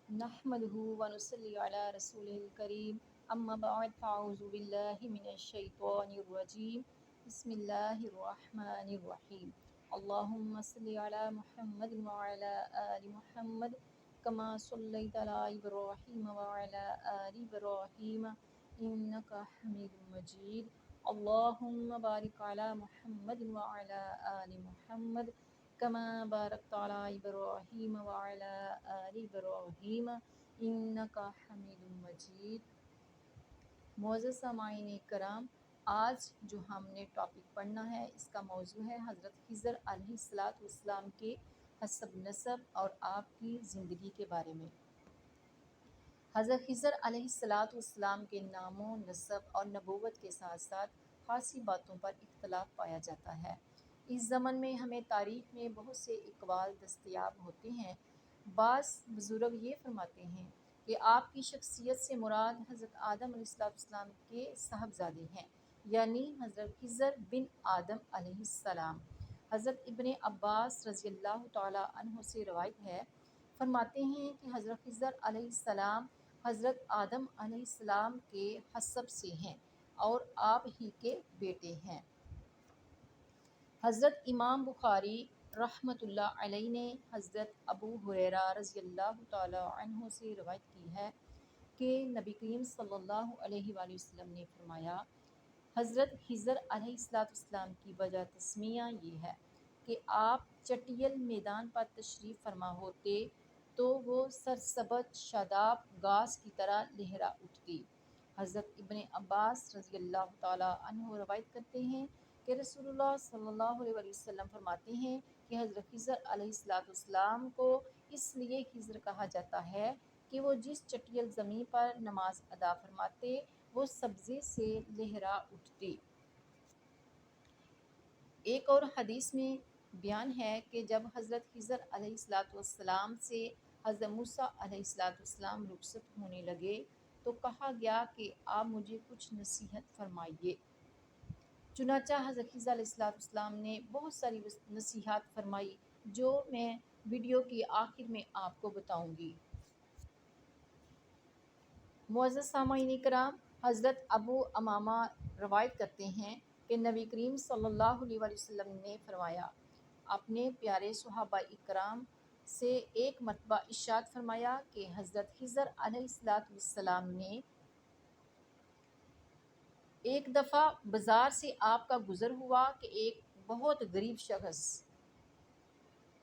نحمده ونصلي على رسوله الكريم اما بعد فاعوذ بالله من الشيطان الرجيم بسم الله الرحمن الرحيم اللهم صل على محمد وعلى آل محمد كما صليت على إبراهيم وعلى آل إبراهيم إنك حميد مجيد اللهم بارك على محمد وعلى آل محمد كما باركت على إبراهيم وعلى آل إبراهيم إنك حميد مجيد۔ معزز سامعین کرام، آج جو ہم نے ٹاپک پڑھنا ہے اس کا موضوع ہے حضرت خضر علیہ السلام کے حسب نسب اور آپ کی زندگی کے بارے میں۔ حضرت خضر علیہ السلام کے نام و نسب اور نبوت کے ساتھ ساتھ خاصی باتوں پر اختلاف پایا جاتا ہے۔ اس زمن میں ہمیں تاریخ میں بہت سے اقوال دستیاب ہوتے ہیں۔ بعض بزرگ یہ فرماتے ہیں کہ آپ کی شخصیت سے مراد حضرت آدم علیہ السلام کے صاحبزادے ہیں، یعنی حضرت خضر بن آدم علیہ السلام۔ حضرت ابن عباس رضی اللہ تعالی عنہ سے روایت ہے، فرماتے ہیں کہ حضرت خضر علیہ السلام حضرت آدم علیہ السلام کے حسب سے ہیں اور آپ ہی کے بیٹے ہیں۔ حضرت امام بخاری رحمۃ اللہ علیہ نے حضرت ابو ہریرہ رضی اللہ تعالی عنہ سے روایت کی ہے کہ نبی کریم صلی اللہ علیہ وآلہ وسلم نے فرمایا، حضرت خضر علیہ السلام کی وجہ تسمیہ یہ ہے کہ آپ چٹیل میدان پر تشریف فرما ہوتے تو وہ سرسبز شاداب گھاس کی طرح لہرا اٹھتی۔ حضرت ابن عباس رضی اللہ تعالی عنہ روایت کرتے ہیں کہ رسول اللہ صلی اللہ علیہ وسلم فرماتے ہیں کہ حضرت خضر علیہ السلام کو اس لیے خضر کہا جاتا ہے کہ وہ جس چٹیل زمین پر نماز ادا فرماتے وہ سبزے سے لہرا اٹھتی۔ ایک اور حدیث میں بیان ہے کہ جب حضرت خضر علیہ السلام سے حضرت موسیٰ علیہ السلام رخصت ہونے لگے تو کہا گیا کہ آپ مجھے کچھ نصیحت فرمائیے۔ چنانچہ حضرت خضر علیہ السلام نے بہت ساری نصیحت فرمائی جو میں ویڈیو کی آخر میں آپ کو بتاؤں گی۔ معزز سامعین کرام، حضرت ابو امامہ روایت کرتے ہیں کہ نبی کریم صلی اللہ علیہ وسلم نے فرمایا، اپنے پیارے صحابہ اکرام سے ایک مرتبہ ارشاد فرمایا کہ حضرت خضر علیہ السلام نے ایک دفعہ بازار سے آپ کا گزر ہوا کہ ایک بہت غریب شخص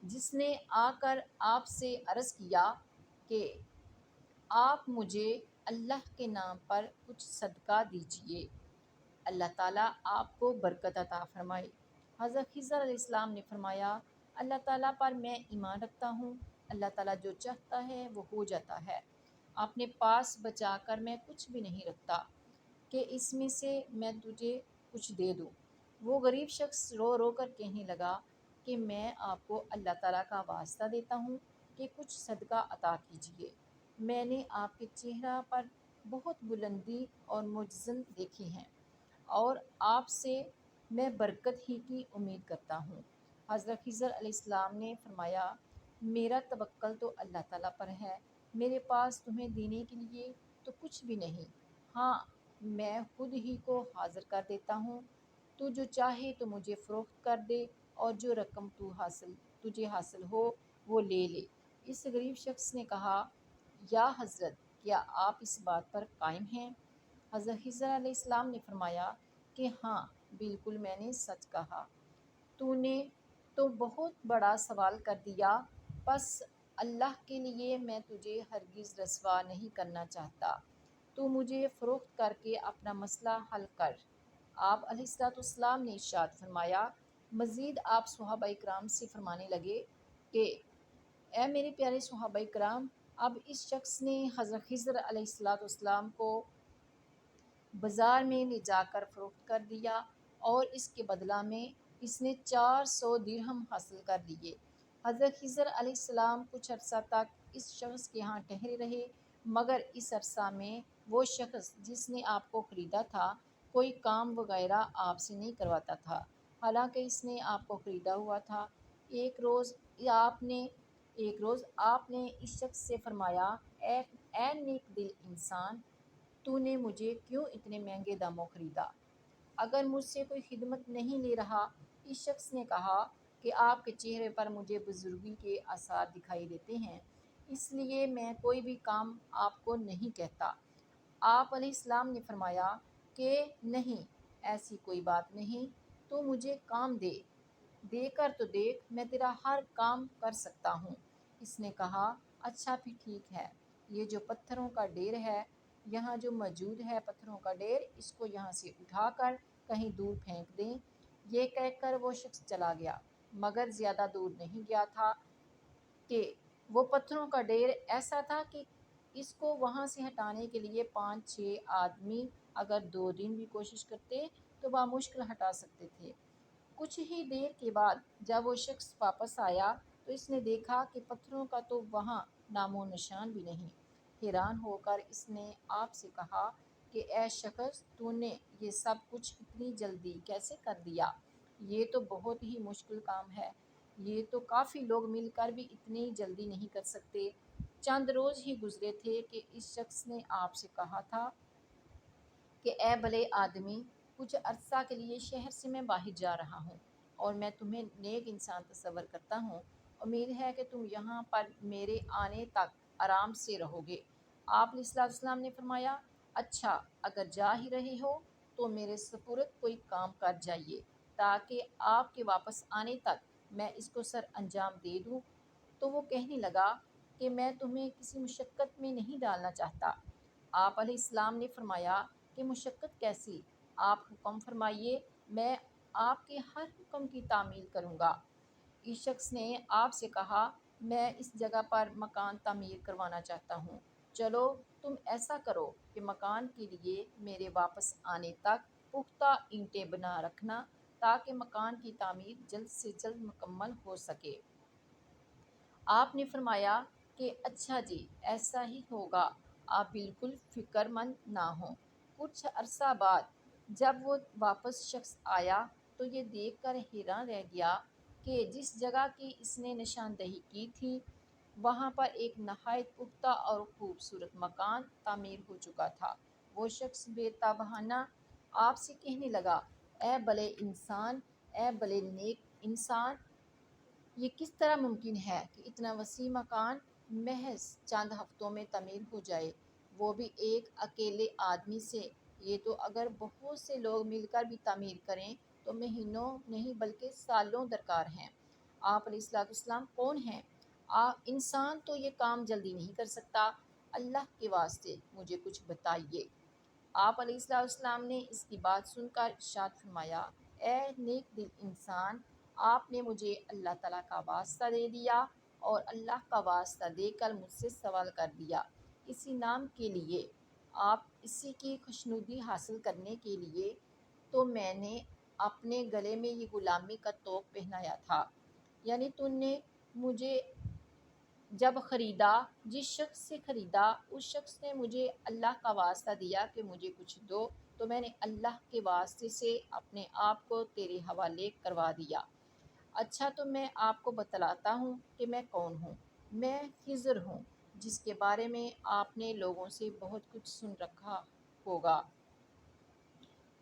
جس نے آ کر آپ سے عرض کیا کہ آپ مجھے اللہ کے نام پر کچھ صدقہ دیجیے، اللہ تعالیٰ آپ کو برکت عطا فرمائے۔ حضرت خضر علیہ السلام نے فرمایا، اللہ تعالیٰ پر میں ایمان رکھتا ہوں، اللہ تعالیٰ جو چاہتا ہے وہ ہو جاتا ہے، اپنے پاس بچا کر میں کچھ بھی نہیں رکھتا کہ اس میں سے میں تجھے کچھ دے دوں۔ وہ غریب شخص رو رو کر کہنے لگا کہ میں آپ کو اللہ تعالیٰ کا واسطہ دیتا ہوں کہ کچھ صدقہ عطا کیجیے، میں نے آپ کے چہرہ پر بہت بلندی اور معجزن دیکھے ہیں اور آپ سے میں برکت ہی کی امید کرتا ہوں۔ حضرت خضر علیہ السلام نے فرمایا، میرا توکل تو اللہ تعالیٰ پر ہے، میرے پاس تمہیں دینے کے لیے تو کچھ بھی نہیں، ہاں میں خود ہی کو حاضر کر دیتا ہوں، تو جو چاہے تو مجھے فروخت کر دے اور جو رقم تجھے حاصل ہو وہ لے لے۔ اس غریب شخص نے کہا، یا حضرت کیا آپ اس بات پر قائم ہیں؟ حضرت خضر علیہ السلام نے فرمایا کہ ہاں بالکل میں نے سچ کہا، تو نے تو بہت بڑا سوال کر دیا، پس اللہ کے لیے میں تجھے ہرگز رسوا نہیں کرنا چاہتا، تو مجھے فروخت کر کے اپنا مسئلہ حل کر۔ آپ علیہ السلام نے ارشاد فرمایا۔ مزید آپ صحابہ اکرام سے فرمانے لگے کہ اے میرے پیارے صحابہ اکرام، اب اس شخص نے حضرت خضر علیہ السلام کو بازار میں لے جا کر فروخت کر دیا اور اس کے بدلہ میں اس نے 400 درہم حاصل کر لیے۔ حضرت خضر علیہ السلام کچھ عرصہ تک اس شخص کے ہاں ٹھہرے رہے، مگر اس عرصہ میں وہ شخص جس نے آپ کو خریدا تھا کوئی کام وغیرہ آپ سے نہیں کرواتا تھا، حالانکہ اس نے آپ کو خریدا ہوا تھا۔ ایک روز آپ نے ایک روز آپ نے اس شخص سے فرمایا، اے نیک دل انسان، تو نے مجھے کیوں اتنے مہنگے داموں خریدا؟ اگر مجھ سے کوئی خدمت نہیں لے رہا؟ اس شخص نے کہا کہ آپ کے چہرے پر مجھے بزرگی کے آثار دکھائی دیتے ہیں، اس لیے میں کوئی بھی کام آپ کو نہیں کہتا۔ آپ علیہ السلام نے فرمایا کہ نہیں، ایسی کوئی بات نہیں، تو مجھے کام دے، دے کر تو دیکھ، میں تیرا ہر کام کر سکتا ہوں۔ اس نے کہا اچھا پھر ٹھیک ہے، یہ جو پتھروں کا ڈھیر ہے، یہاں جو موجود ہے پتھروں کا ڈھیر، اس کو یہاں سے اٹھا کر کہیں دور پھینک دیں۔ یہ کہہ کر وہ شخص چلا گیا، مگر زیادہ دور نہیں گیا تھا کہ وہ پتھروں کا ڈھیر ایسا تھا کہ اس کو وہاں سے ہٹانے کے لیے 5-6 آدمی اگر 2 دن بھی کوشش کرتے تو بامشکل ہٹا سکتے تھے۔ کچھ ہی دیر کے بعد جب وہ شخص واپس آیا تو اس نے دیکھا کہ پتھروں کا تو وہاں نام و نشان بھی نہیں۔ حیران ہو کر اس نے آپ سے کہا کہ اے شخص، تو نے یہ سب کچھ اتنی جلدی کیسے کر دیا؟ یہ تو بہت ہی مشکل کام ہے، یہ تو کافی لوگ مل کر بھی اتنی جلدی نہیں کر سکتے۔ چند روز ہی گزرے تھے کہ اس شخص نے آپ سے کہا تھا کہ اے بھلے آدمی، کچھ عرصہ کے لیے شہر سے میں باہر جا رہا ہوں اور میں تمہیں نیک انسان تصور کرتا ہوں، امید ہے کہ تم یہاں پر میرے آنے تک آرام سے رہو گے۔ آپ علیہ الصلوۃ والسلام نے فرمایا اچھا، اگر جا ہی رہے ہو تو میرے سپرد کوئی کام کر جائیے تاکہ آپ کے واپس آنے تک میں اس کو سر انجام دے دوں۔ تو وہ کہنے لگا کہ میں تمہیں کسی مشقت میں نہیں ڈالنا چاہتا۔ آپ علیہ السلام نے فرمایا کہ مشقت کیسی؟ آپ حکم فرمائیے، میں آپ کے ہر حکم کی تعمیل کروں گا۔ اس شخص نے آپ سے کہا میں اس جگہ پر مکان تعمیر کروانا چاہتا ہوں، چلو تم ایسا کرو کہ مکان کے لیے میرے واپس آنے تک پختہ اینٹیں بنا رکھنا تاکہ مکان کی تعمیر جلد سے جلد مکمل ہو سکے۔ آپ نے فرمایا کہ اچھا جی، ایسا ہی ہوگا، آپ بالکل فکر مند نہ ہوں۔ کچھ عرصہ بعد جب وہ واپس شخص آیا تو یہ دیکھ کر حیران رہ گیا کہ جس جگہ کی اس نے نشاندہی کی تھی وہاں پر ایک نہایت پختہ اور خوبصورت مکان تعمیر ہو چکا تھا۔ وہ شخص بے تابانہ آپ سے کہنے لگا، اے بھلے انسان، اے بھلے نیک انسان، یہ کس طرح ممکن ہے کہ اتنا وسیع مکان محض چند ہفتوں میں تعمیر ہو جائے، وہ بھی ایک اکیلے آدمی سے؟ یہ تو اگر بہت سے لوگ مل کر بھی تعمیر کریں تو مہینوں نہیں بلکہ سالوں درکار ہیں۔ آپ علیہ الصلوۃ والسلام کون ہیں؟ انسان تو یہ کام جلدی نہیں کر سکتا، اللہ کے واسطے مجھے کچھ بتائیے۔ آپ علیہ الصلوۃ والسلام نے اس کی بات سن کر ارشاد فرمایا، اے نیک دل انسان، آپ نے مجھے اللہ تعالیٰ کا واسطہ دے دیا اور اللہ کا واسطہ دے کر مجھ سے سوال کر دیا۔ اسی نام کے لیے، آپ اسی کی خوشنودی حاصل کرنے کے لیے تو میں نے اپنے گلے میں یہ غلامی کا طوق پہنایا تھا، یعنی تم نے مجھے جب خریدا، جس شخص سے خریدا اس شخص نے مجھے اللہ کا واسطہ دیا کہ مجھے کچھ دو، تو میں نے اللہ کے واسطے سے اپنے آپ کو تیرے حوالے کروا دیا۔ اچھا، تو میں آپ کو بتلاتا ہوں کہ میں کون ہوں۔ میں خضر ہوں، جس کے بارے میں آپ نے لوگوں سے بہت کچھ سن رکھا ہوگا۔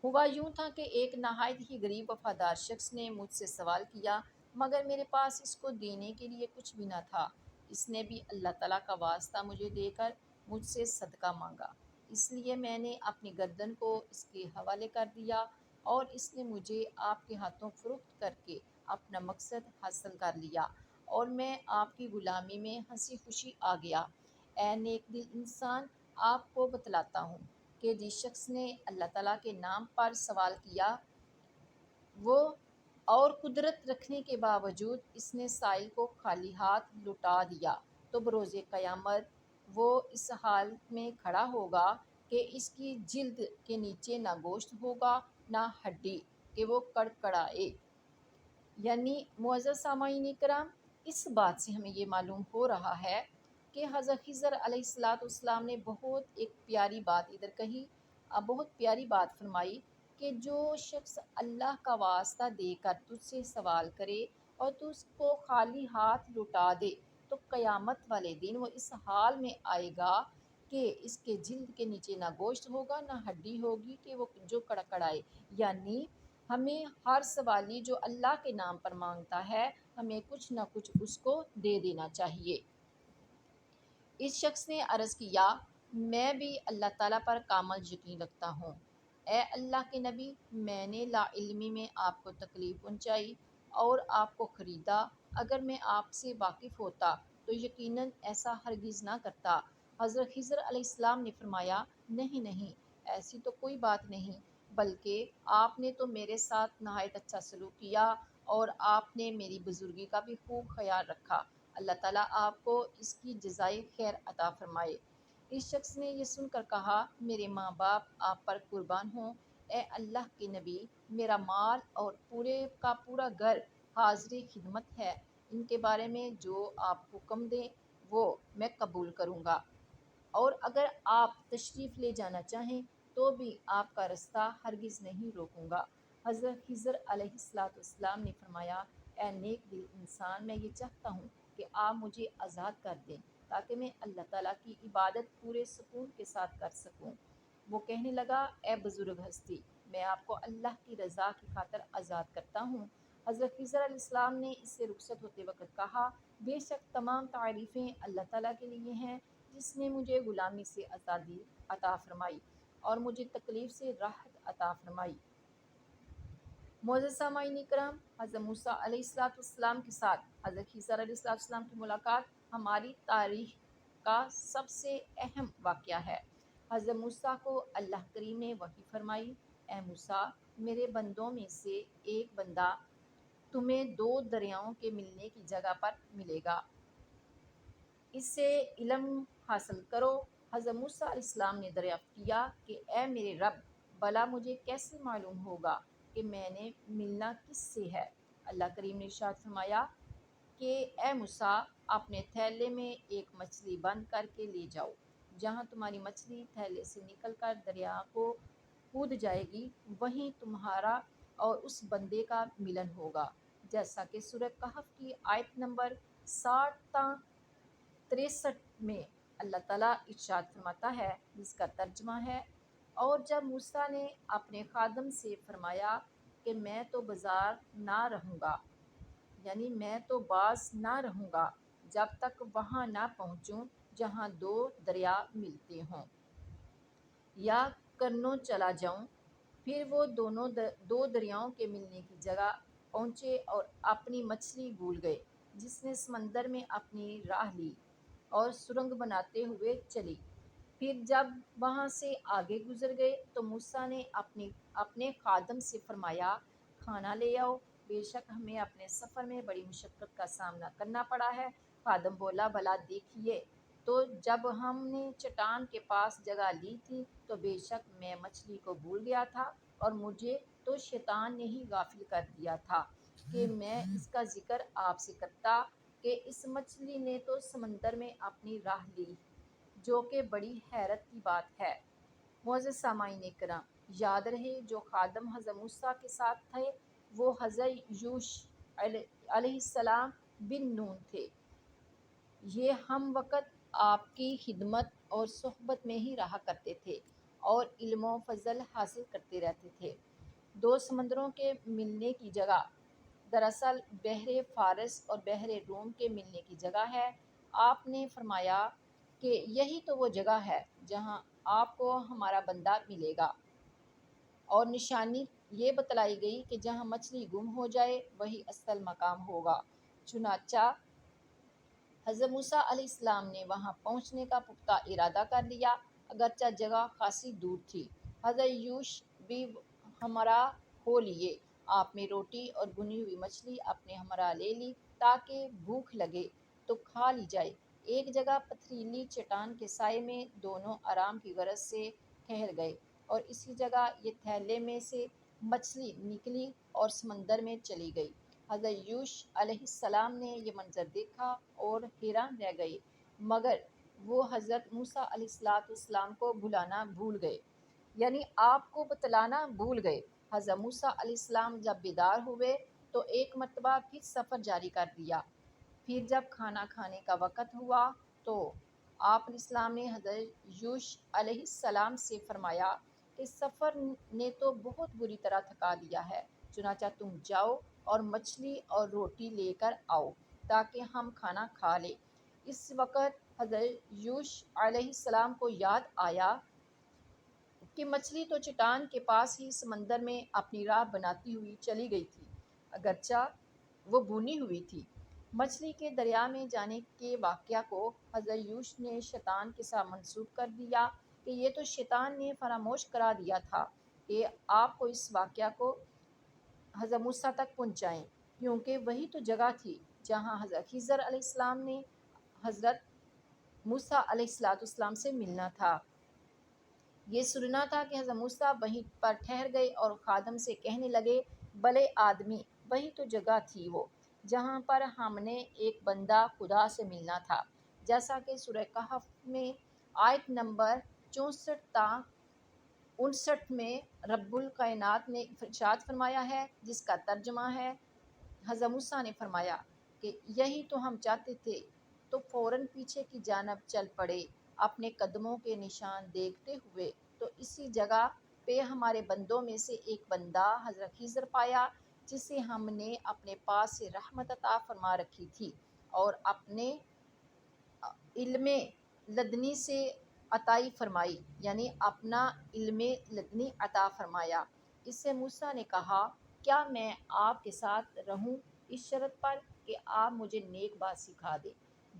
ہوا یوں تھا کہ ایک نہایت ہی غریب وفادار شخص نے مجھ سے سوال کیا، مگر میرے پاس اس کو دینے کے لیے کچھ بھی نہ تھا۔ اس نے بھی اللہ تعالیٰ کا واسطہ مجھے دے کر مجھ سے صدقہ مانگا، اس لیے میں نے اپنی گردن کو اس کے حوالے کر دیا اور اس نے مجھے آپ کے ہاتھوں فروخت کر کے اپنا مقصد حاصل کر لیا اور میں آپ کی غلامی میں ہنسی خوشی آ گیا۔ اے نیک دل انسان، آپ کو بتلاتا ہوں کہ جس شخص نے اللہ تعالیٰ کے نام پر سوال کیا وہ اور قدرت رکھنے کے باوجود اس نے سائل کو خالی ہاتھ لوٹا دیا تو بروز قیامت وہ اس حال میں کھڑا ہوگا کہ اس کی جلد کے نیچے نہ گوشت ہوگا نہ ہڈی کہ وہ کڑکڑائے۔ یعنی معزز سامعین کرام، اس بات سے ہمیں یہ معلوم ہو رہا ہے کہ حضرت خضر علیہ الصلوۃ والسلام نے بہت ایک پیاری بات ادھر کہی، بہت پیاری بات فرمائی کہ جو شخص اللہ کا واسطہ دے کر تجھ سے سوال کرے اور تو اس کو خالی ہاتھ لوٹا دے تو قیامت والے دن وہ اس حال میں آئے گا کہ اس کے جلد کے نیچے نہ گوشت ہوگا نہ ہڈی ہوگی کہ وہ جو کڑکڑائے۔ یعنی ہمیں ہر سوالی جو اللہ کے نام پر مانگتا ہے ہمیں کچھ نہ کچھ اس کو دے دینا چاہیے۔ اس شخص نے عرض کیا میں بھی اللہ تعالیٰ پر کامل یقین رکھتا ہوں۔ اے اللہ کے نبی، میں نے لا علمی میں آپ کو تکلیف پہنچائی اور آپ کو خریدا، اگر میں آپ سے واقف ہوتا تو یقیناً ایسا ہرگز نہ کرتا۔ حضرت خضر علیہ السلام نے فرمایا نہیں نہیں، ایسی تو کوئی بات نہیں، بلکہ آپ نے تو میرے ساتھ نہایت اچھا سلوک کیا اور آپ نے میری بزرگی کا بھی خوب خیال رکھا، اللہ تعالیٰ آپ کو اس کی جزائے خیر عطا فرمائے۔ اس شخص نے یہ سن کر کہا میرے ماں باپ آپ پر قربان ہوں، اے اللہ کے نبی، میرا مال اور پورے کا پورا گھر حاضر خدمت ہے، ان کے بارے میں جو آپ حکم دیں وہ میں قبول کروں گا، اور اگر آپ تشریف لے جانا چاہیں تو بھی آپ کا رستہ ہرگز نہیں روکوں گا۔ حضرت خضر علیہ السلام نے فرمایا اے نیک دل انسان، میں یہ چاہتا ہوں کہ آپ مجھے آزاد کر دیں تاکہ میں اللہ تعالیٰ کی عبادت پورے سکون کے ساتھ کر سکوں۔ وہ کہنے لگا اے بزرگ ہستی، میں آپ کو اللہ کی رضا کی خاطر آزاد کرتا ہوں۔ حضرت خضر علیہ السلام نے اس سے رخصت ہوتے وقت کہا بے شک تمام تعریفیں اللہ تعالیٰ کے لیے ہیں جس نے مجھے غلامی سے آزادی عطا فرمائی اور مجھے تکلیف سے راحت عطا فرمائی۔ معزز سامعین کرام، حضرت موسیٰ علیہ السلام کے ساتھ حضرت خضر علیہ السلام کی ملاقات ہماری تاریخ کا سب سے اہم واقعہ ہے۔ حضرت موسیٰ کو اللہ کریم نے وحی فرمائی اے موسیٰ، میرے بندوں میں سے ایک بندہ تمہیں دو دریاؤں کے ملنے کی جگہ پر ملے گا، اس سے علم حاصل کرو۔ حضرت موسیٰ علیہ السلام نے دریافت کیا کہ اے میرے رب، بھلا مجھے کیسے معلوم ہوگا کہ میں نے ملنا کس سے ہے؟ اللہ کریم نے ارشاد فرمایا کہ اے موسیٰ، اپنے تھیلے میں ایک مچھلی بند کر کے لے جاؤ، جہاں تمہاری مچھلی تھیلے سے نکل کر دریا کو کود جائے گی وہیں تمہارا اور اس بندے کا ملن ہوگا، جیسا کہ سورہ کہف کی آیت نمبر 60 تا 63 میں اللہ تعالیٰ ارشاد فرماتا ہے، جس کا ترجمہ ہے اور جب موسیٰ نے اپنے خادم سے فرمایا کہ میں تو بازار نہ رہوں گا، یعنی میں تو باز نہ رہوں گا جب تک وہاں نہ پہنچوں جہاں دو دریا ملتے ہوں، یا کرنوں چلا جاؤں، پھر وہ دو دریاؤں کے ملنے کی جگہ پہنچے اور اپنی مچھلی بھول گئے، جس نے سمندر میں اپنی راہ لی اور سرنگ بناتے ہوئے چلی۔ پھر جب وہاں سے آگے گزر گئے تو موسیٰ نے اپنے خادم سے فرمایا کھانا لے آؤ، بے شک ہمیں اپنے سفر میں بڑی مشقت کا سامنا کرنا پڑا ہے۔ خادم بولا بھلا دیکھیے تو جب ہم نے چٹان کے پاس جگہ لی تھی تو بے شک میں مچھلی کو بھول گیا تھا اور مجھے تو شیطان نے ہی غافل کر دیا تھا کہ میں اس کا ذکر آپ سے کرتا کہ اس مچھلی نے تو سمندر میں اپنی راہ لی، جو کہ بڑی حیرت کی بات ہے۔ معزز سامعین کرام، یاد رہے جو خادم حضرت موسیٰ کے ساتھ تھے وہ حضرت یوش علیہ السلام بن نون تھے۔ یہ ہم وقت آپ کی خدمت اور صحبت میں ہی رہا کرتے تھے اور علم و فضل حاصل کرتے رہتے تھے۔ دو سمندروں کے ملنے کی جگہ دراصل بحر فارس اور بحر روم کے ملنے کی جگہ ہے۔ آپ نے فرمایا کہ یہی تو وہ جگہ ہے جہاں آپ کو ہمارا بندہ ملے گا، اور نشانی یہ بتلائی گئی کہ جہاں مچھلی گم ہو جائے وہی اصل مقام ہوگا۔ چنانچہ حضرت موسیٰ علیہ السلام نے وہاں پہنچنے کا پختہ ارادہ کر لیا، اگرچہ جگہ خاصی دور تھی۔ حضرت یوش بھی ہمراہ ہو لیے، آپ نے روٹی اور بھنی ہوئی مچھلی اپنے ہمراہ لے لی تاکہ بھوک لگے تو کھا لی جائے۔ ایک جگہ پتھریلی چٹان کے سائے میں دونوں آرام کی غرض سے ٹھہر گئے اور اسی جگہ یہ تھیلے میں سے مچھلی نکلی اور سمندر میں چلی گئی۔ حضرت یوش علیہ السلام نے یہ منظر دیکھا اور حیران رہ گئے، مگر وہ حضرت موسیٰ علیہ السلام کو بھلانا بھول گئے، یعنی آپ کو بتلانا بھول گئے۔ حضرت موسیٰ علیہ السلام جب بیدار ہوئے تو ایک مرتبہ پھر سفر جاری کر دیا۔ پھر جب کھانا کھانے کا وقت ہوا تو آپ علیہ السلام نے حضرت یوش علیہ السلام سے فرمایا کہ سفر نے تو بہت بری طرح تھکا دیا ہے، چنانچہ تم جاؤ اور مچھلی اور روٹی لے کر آؤ تاکہ ہم کھانا کھا لیں۔ اس وقت حضرت یوش علیہ السلام کو یاد آیا کہ مچھلی تو چٹان کے پاس ہی سمندر میں اپنی راہ بناتی ہوئی چلی گئی تھی، اگرچہ وہ بھونی ہوئی تھی۔ مچھلی کے دریا میں جانے کے واقعہ کو حضرت یوش نے شیطان کے ساتھ منسوب کر دیا کہ یہ تو شیطان نے فراموش کرا دیا تھا کہ آپ کو اس واقعہ کو حضرت موسیٰ تک پہنچائیں، کیونکہ وہی تو جگہ تھی جہاں حضرت خضر علیہ السلام نے حضرت موسیٰ علیہ السلام سے ملنا تھا۔ یہ سننا تھا کہ حضرت موسیٰ وہیں پر ٹھہر گئے اور خادم سے کہنے لگے، بھلے آدمی، وہی تو جگہ تھی وہ جہاں پر ہم نے ایک بندہ خدا سے ملنا تھا، جیسا کہ سورہ کہف میں آیت نمبر 64 تا 59 میں رب الکائنات نے ارشاد فرمایا ہے، جس کا ترجمہ ہے۔ حضرت موسیٰ نے فرمایا کہ یہی تو ہم چاہتے تھے، تو فوراً پیچھے کی جانب چل پڑے اپنے قدموں کے نشان دیکھتے ہوئے، تو اسی جگہ پہ ہمارے بندوں میں سے ایک بندہ حضرت خضر پایا، جسے ہم نے اپنے پاس سے رحمت عطا فرما رکھی تھی اور اپنے علم لدنی سے عطائی فرمائی، یعنی اپنا علم لدنی عطا فرمایا۔ اس سے موسیٰ نے کہا، کیا میں آپ کے ساتھ رہوں اس شرط پر کہ آپ مجھے نیک بات سکھا دیں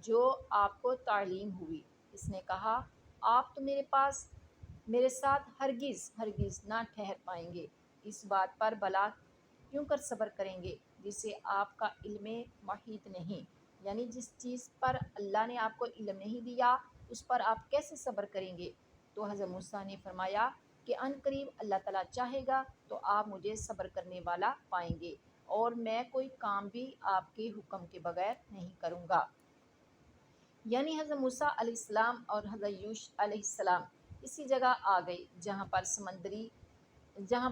جو آپ کو تعلیم ہوئی؟ اس نے کہا، آپ تو میرے ساتھ ہرگز نہ ٹھہر پائیں گے، اس بات پر بھلا کیوں کر صبر کریں گے جسے آپ کا علم محیط نہیں، یعنی جس چیز پر اللہ نے آپ کو علم نہیں دیا اس پر آپ کیسے صبر کریں گے؟ تو حضرت موسیٰ نے فرمایا کہ عن قریب اللہ تعالیٰ چاہے گا تو آپ مجھے صبر کرنے والا پائیں گے، اور میں کوئی کام بھی آپ کے حکم کے بغیر نہیں کروں گا۔ یعنی حضرت موسیٰ علیہ السلام اور حضرت یوش علیہ السلام اسی جگہ آ گئے جہاں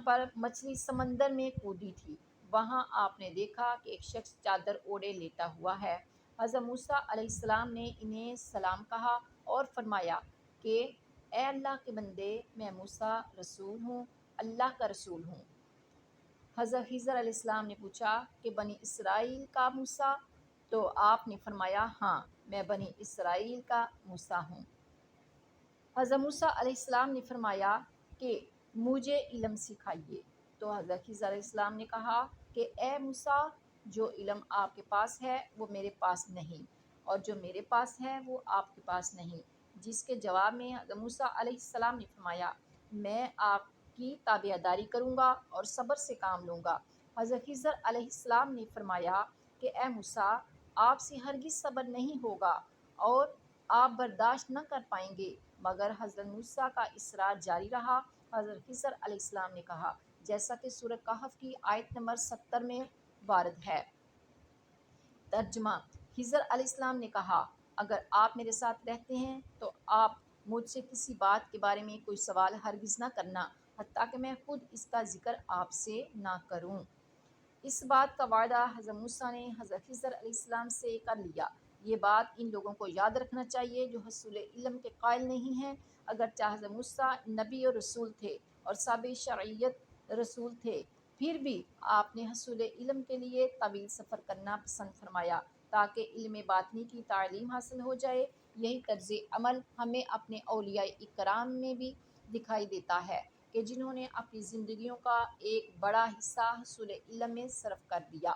پر مچھلی سمندر میں کودی تھی۔ وہاں آپ نے دیکھا کہ ایک شخص چادر اوڑھے لیٹا ہوا ہے۔ حضرت موسیٰ علیہ السلام نے انہیں سلام کہا اور فرمایا کہ اے اللہ کے بندے، میں موسیٰ رسول ہوں، اللہ کا رسول ہوں۔ حضرت خضر علیہ السلام نے پوچھا کہ بنی اسرائیل کا موسیٰ؟ تو آپ نے فرمایا، ہاں، میں بنی اسرائیل کا موسیٰ ہوں۔ حضرت موسیٰ علیہ السلام نے فرمایا کہ مجھے علم سکھائیے۔ تو حضرت خضر علیہ السلام نے کہا کہ اے موسیٰ، جو علم آپ کے پاس ہے وہ میرے پاس نہیں، اور جو میرے پاس ہے وہ آپ کے پاس نہیں۔ جس کے جواب میں حضرت موسیٰ علیہ السلام نے فرمایا، میں آپ کی تابعداری کروں گا اور صبر سے کام لوں گا۔ حضرت خضر علیہ السلام نے فرمایا کہ اے موسیٰ، آپ سے ہرگز صبر نہیں ہوگا اور آپ برداشت نہ کر پائیں گے۔ مگر حضرت موسیٰ کا اصرار جاری رہا۔ حضرت خضر علیہ السلام نے کہا، جیسا کہ سورہ کہف کی آیت نمبر 70 میں وارد ہے۔ ترجمہ: خضر علیہ السلام نے کہا، اگر آپ میرے ساتھ رہتے ہیں تو آپ مجھ سے کسی بات کے بارے میں کوئی سوال ہرگز نہ کرنا، حتیٰ کہ میں خود اس کا ذکر آپ سے نہ کروں۔ اس بات کا وعدہ حضرت موسیٰ نے حضرت خضر علیہ السلام سے کر لیا۔ یہ بات ان لوگوں کو یاد رکھنا چاہیے جو حصول علم کے قائل نہیں ہیں۔ اگرچہ حضرت موسیٰ نبی اور رسول تھے اور صاحب شرعیت رسول تھے، پھر بھی آپ نے حصول علم کے لیے طویل سفر کرنا پسند فرمایا تاکہ علم باطنی کی تعلیم حاصل ہو جائے۔ یہی طرز عمل ہمیں اپنے اولیاء اکرام میں بھی دکھائی دیتا ہے کہ جنہوں نے اپنی زندگیوں کا ایک بڑا حصہ حصول علم میں صرف کر دیا۔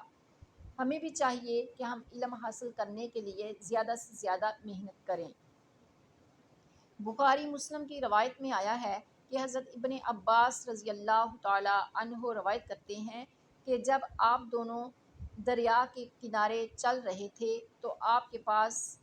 ہمیں بھی چاہیے کہ ہم علم حاصل کرنے کے لیے زیادہ سے زیادہ محنت کریں۔ بخاری مسلم کی روایت میں آیا ہے کہ حضرت ابن عباس رضی اللہ تعالی عنہ روایت کرتے ہیں کہ جب آپ دونوں دریا کے کنارے چل رہے تھے تو آپ کے پاس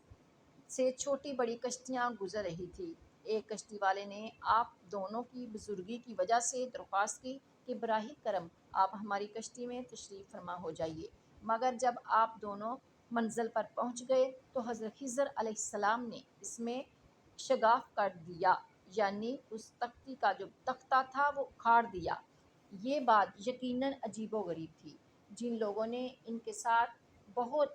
سے چھوٹی بڑی کشتیاں گزر رہی تھی۔ ایک کشتی والے نے آپ دونوں کی بزرگی کی وجہ سے درخواست کی کہ براہ کرم آپ ہماری کشتی میں تشریف فرما ہو جائیے، مگر جب آپ دونوں منزل پر پہنچ گئے تو حضرت خضر علیہ السلام نے اس میں شگاف کر دیا، یعنی اس تختی کا جو تختہ تھا وہ اکھاڑ دیا۔ یہ بات یقیناً عجیب و غریب تھی۔ جن لوگوں نے ان کے ساتھ بہت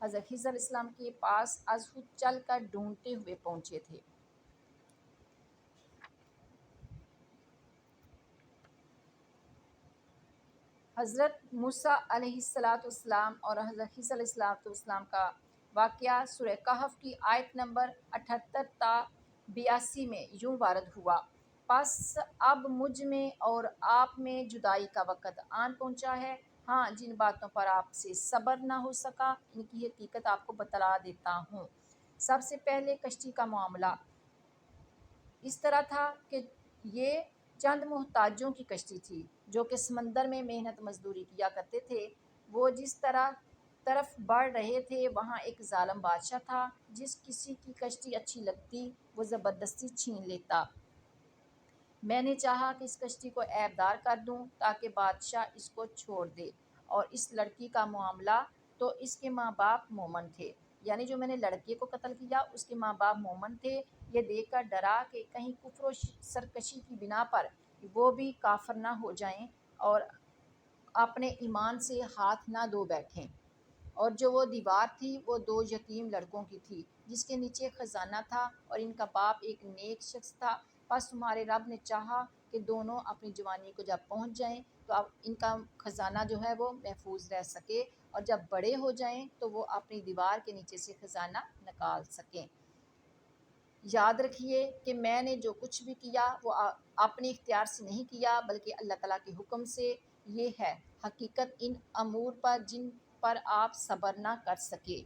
حضرت خضر علیہ السلام کے پاس از خود چل کر ڈھونڈتے ہوئے پہنچے تھے۔ حضرت موسیٰ علیہ السلام اور حضرت خضر علیہ السلام کا واقعہ سورہ کہف کی آیت نمبر 78 تا 82 میں یوں وارد ہوا: پس اب مجھ میں اور آپ میں جدائی کا وقت آن پہنچا ہے۔ ہاں، جن باتوں پر آپ سے صبر نہ ہو سکا ان کی حقیقت آپ کو بتلا دیتا ہوں۔ سب سے پہلے کشتی کا معاملہ اس طرح تھا کہ یہ چند محتاجوں کی کشتی تھی جو کہ سمندر میں محنت مزدوری کیا کرتے تھے۔ وہ جس طرف بڑھ رہے تھے وہاں ایک ظالم بادشاہ تھا، جس کسی کی کشتی اچھی لگتی وہ زبردستی چھین لیتا۔ میں نے چاہا کہ اس کشتی کو عیب دار کر دوں تاکہ بادشاہ اس کو چھوڑ دے۔ اور اس لڑکی کا معاملہ تو اس کے ماں باپ مومن تھے، یعنی جو میں نے لڑکے کو قتل کیا اس کے ماں باپ مومن تھے۔ یہ دیکھ کر ڈرا کہ کہیں کفر و سرکشی کی بنا پر وہ بھی کافر نہ ہو جائیں اور اپنے ایمان سے ہاتھ نہ دھو بیٹھیں۔ اور جو وہ دیوار تھی وہ 2 یتیم لڑکوں کی تھی جس کے نیچے خزانہ تھا، اور ان کا باپ ایک نیک شخص تھا۔ پس تمہارے رب نے چاہا کہ دونوں اپنی جوانی کو جب پہنچ جائیں تو اب ان کا خزانہ جو ہے وہ محفوظ رہ سکے، اور جب بڑے ہو جائیں تو وہ اپنی دیوار کے نیچے سے خزانہ نکال سکیں۔ یاد رکھیے کہ میں نے جو کچھ بھی کیا وہ اپنے اختیار سے نہیں کیا بلکہ اللہ تعالیٰ کے حکم سے۔ یہ ہے حقیقت ان امور پر جن پر آپ صبر نہ کر سکے۔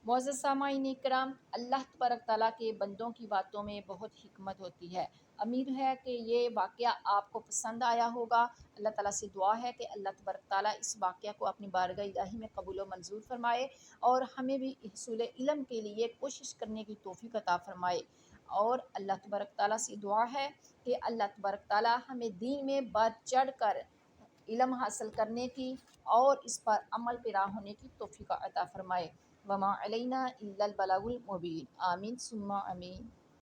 معزز سامعین کرام، اللہ تبارک تعالیٰ کے بندوں کی باتوں میں بہت حکمت ہوتی ہے۔ امید ہے کہ یہ واقعہ آپ کو پسند آیا ہوگا۔ اللہ تعالیٰ سے دعا ہے کہ اللہ تبارک تعالیٰ اس واقعہ کو اپنی بارگاہ الہی میں قبول و منظور فرمائے اور ہمیں بھی حصول علم کے لیے کوشش کرنے کی توفیق عطا فرمائے۔ اور اللہ تبارک تعالیٰ سے دعا ہے کہ اللہ تبارک تعالیٰ ہمیں دین میں بڑھ چڑھ کر علم حاصل کرنے کی اور اس پر عمل پیرا ہونے کی توفیق عطا فرمائے۔ وما علینا الا البلاغ المبین۔ آمین ثم آمین۔